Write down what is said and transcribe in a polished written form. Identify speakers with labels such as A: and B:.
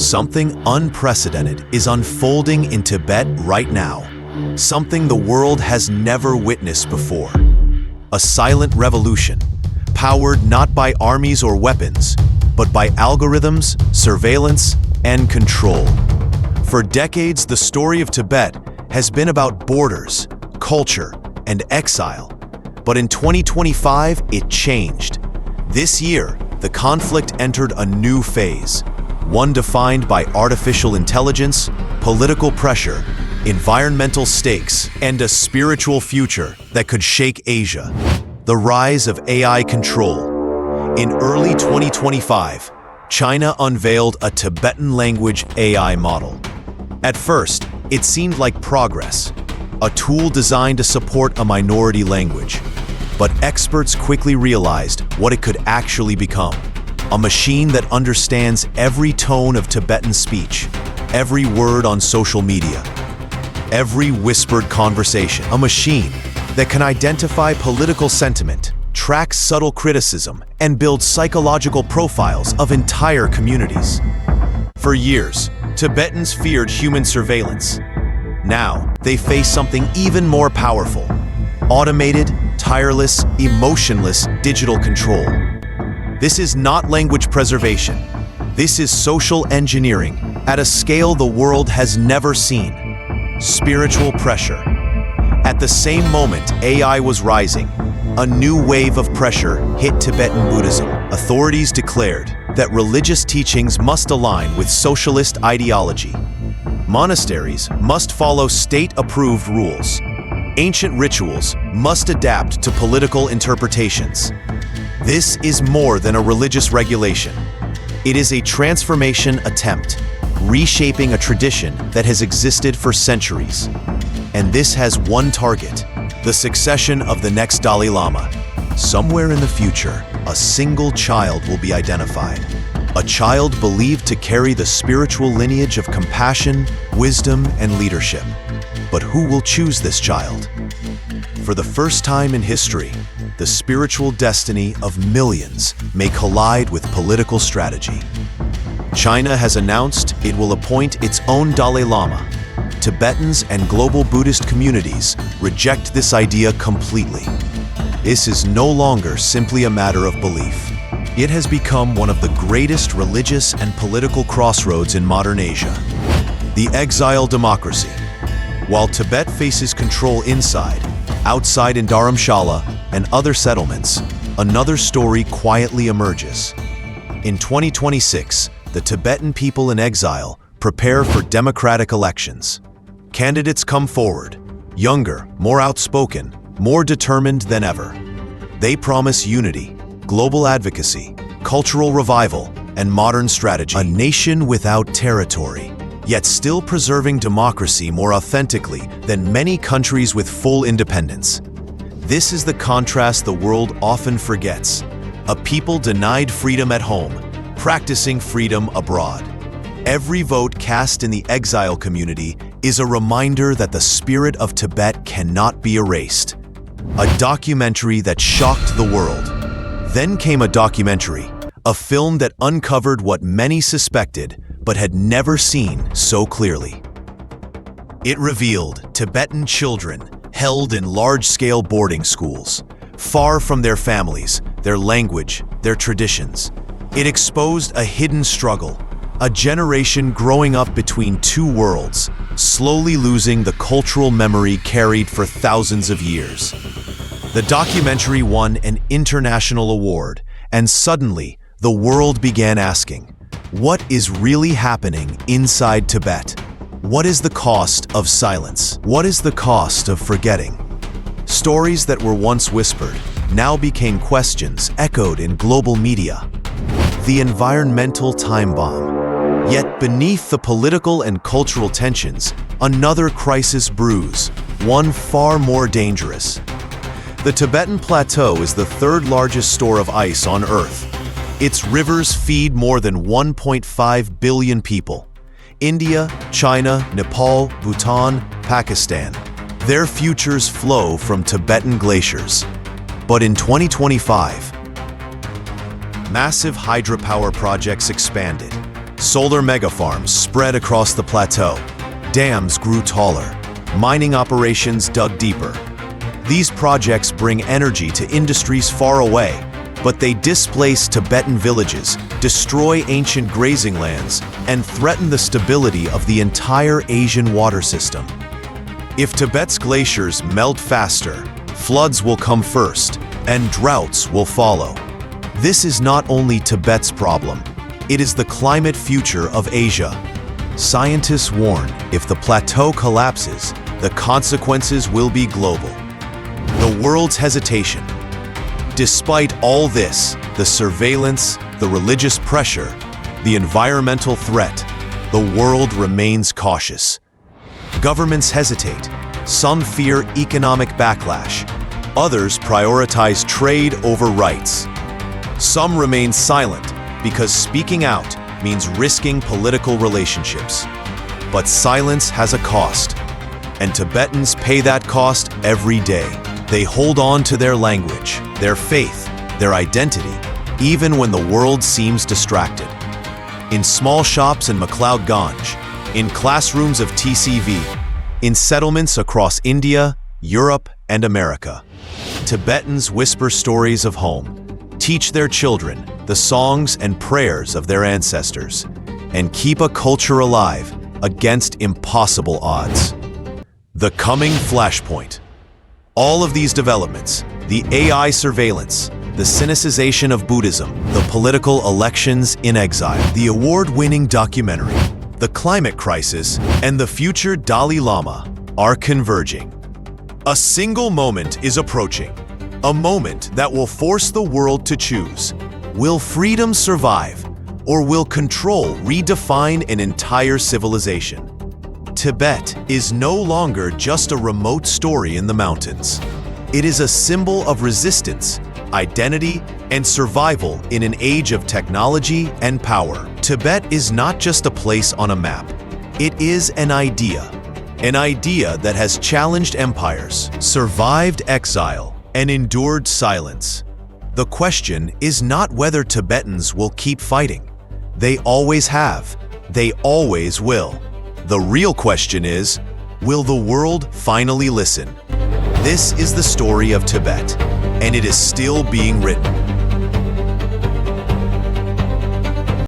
A: Something unprecedented is unfolding in Tibet right now. Something the world has never witnessed before. A silent revolution, powered not by armies or weapons, but by algorithms, surveillance, and control. For decades, the story of Tibet has been about borders, culture, and exile. But in 2025, it changed. This year, the conflict entered a new phase, one defined by artificial intelligence, political pressure, environmental stakes, and a spiritual future that could shake Asia. The rise of AI control. In early 2025, China unveiled a Tibetan language AI model. At first, it seemed like progress, a tool designed to support a minority language. But experts quickly realized what it could actually become. A machine that understands every tone of Tibetan speech, every word on social media, every whispered conversation. A machine that can identify political sentiment, track subtle criticism, and build psychological profiles of entire communities. For years, Tibetans feared human surveillance. Now, they face something even more powerful: automated, tireless, emotionless digital control. This is not language preservation. This is social engineering at a scale the world has never seen. Spiritual pressure. At the same moment AI was rising, a new wave of pressure hit Tibetan Buddhism. Authorities declared that religious teachings must align with socialist ideology. Monasteries must follow state-approved rules. Ancient rituals must adapt to political interpretations. This is more than a religious regulation. It is a transformation attempt, reshaping a tradition that has existed for centuries. And this has one target: the succession of the next Dalai Lama. Somewhere in the future, a single child will be identified. A child believed to carry the spiritual lineage of compassion, wisdom, and leadership. But who will choose this child? For the first time in history, the spiritual destiny of millions may collide with political strategy. China has announced it will appoint its own Dalai Lama. Tibetans and global Buddhist communities reject this idea completely. This is no longer simply a matter of belief. It has become one of the greatest religious and political crossroads in modern Asia. The exile democracy. While Tibet faces control inside, outside in Dharamshala and other settlements, another story quietly emerges. In 2026, the Tibetan people in exile prepare for democratic elections. Candidates come forward, younger, more outspoken, more determined than ever. They promise unity, global advocacy, cultural revival, and modern strategy. A nation without territory, yet still preserving democracy more authentically than many countries with full independence. This is the contrast the world often forgets. A people denied freedom at home, practicing freedom abroad. Every vote cast in the exile community is a reminder that the spirit of Tibet cannot be erased. A documentary that shocked the world. Then came a documentary, a film that uncovered what many suspected but had never seen so clearly. It revealed Tibetan children held in large-scale boarding schools, far from their families, their language, their traditions. It exposed a hidden struggle, a generation growing up between two worlds, slowly losing the cultural memory carried for thousands of years. The documentary won an international award, and suddenly, the world began asking, what is really happening inside Tibet? What is the cost of silence? What is the cost of forgetting? Stories that were once whispered now became questions echoed in global media. The environmental time bomb. Yet beneath the political and cultural tensions, another crisis brews, one far more dangerous. The Tibetan Plateau is the third largest store of ice on Earth. Its rivers feed more than 1.5 billion people. India, China, Nepal, Bhutan, Pakistan. Their futures flow from Tibetan glaciers. But in 2025, massive hydropower projects expanded. Solar megafarms spread across the plateau. Dams grew taller. Mining operations dug deeper. These projects bring energy to industries far away, but they displace Tibetan villages, destroy ancient grazing lands, and threaten the stability of the entire Asian water system. If Tibet's glaciers melt faster, floods will come first, and droughts will follow. This is not only Tibet's problem, it is the climate future of Asia. Scientists warn if the plateau collapses, the consequences will be global. The world's hesitation. Despite all this, the surveillance, the religious pressure, the environmental threat, the world remains cautious. Governments hesitate. Some fear economic backlash. Others prioritize trade over rights. Some remain silent because speaking out means risking political relationships. But silence has a cost, and Tibetans pay that cost every day. They hold on to their language, their faith, their identity, even when the world seems distracted. In small shops in MacLeod Ganj, in classrooms of TCV, in settlements across India, Europe, and America, Tibetans whisper stories of home, teach their children the songs and prayers of their ancestors, and keep a culture alive against impossible odds. The coming flashpoint. All of these developments, the AI surveillance, the cynicization of Buddhism, the political elections in exile, the award-winning documentary, the climate crisis, and the future Dalai Lama are converging. A single moment is approaching, a moment that will force the world to choose. Will freedom survive, or will control redefine an entire civilization? Tibet is no longer just a remote story in the mountains. It is a symbol of resistance, identity, and survival in an age of technology and power. Tibet is not just a place on a map. It is an idea that has challenged empires, survived exile, and endured silence. The question is not whether Tibetans will keep fighting. They always have. They always will. The real question is, will the world finally listen? This is the story of Tibet, and it is still being written.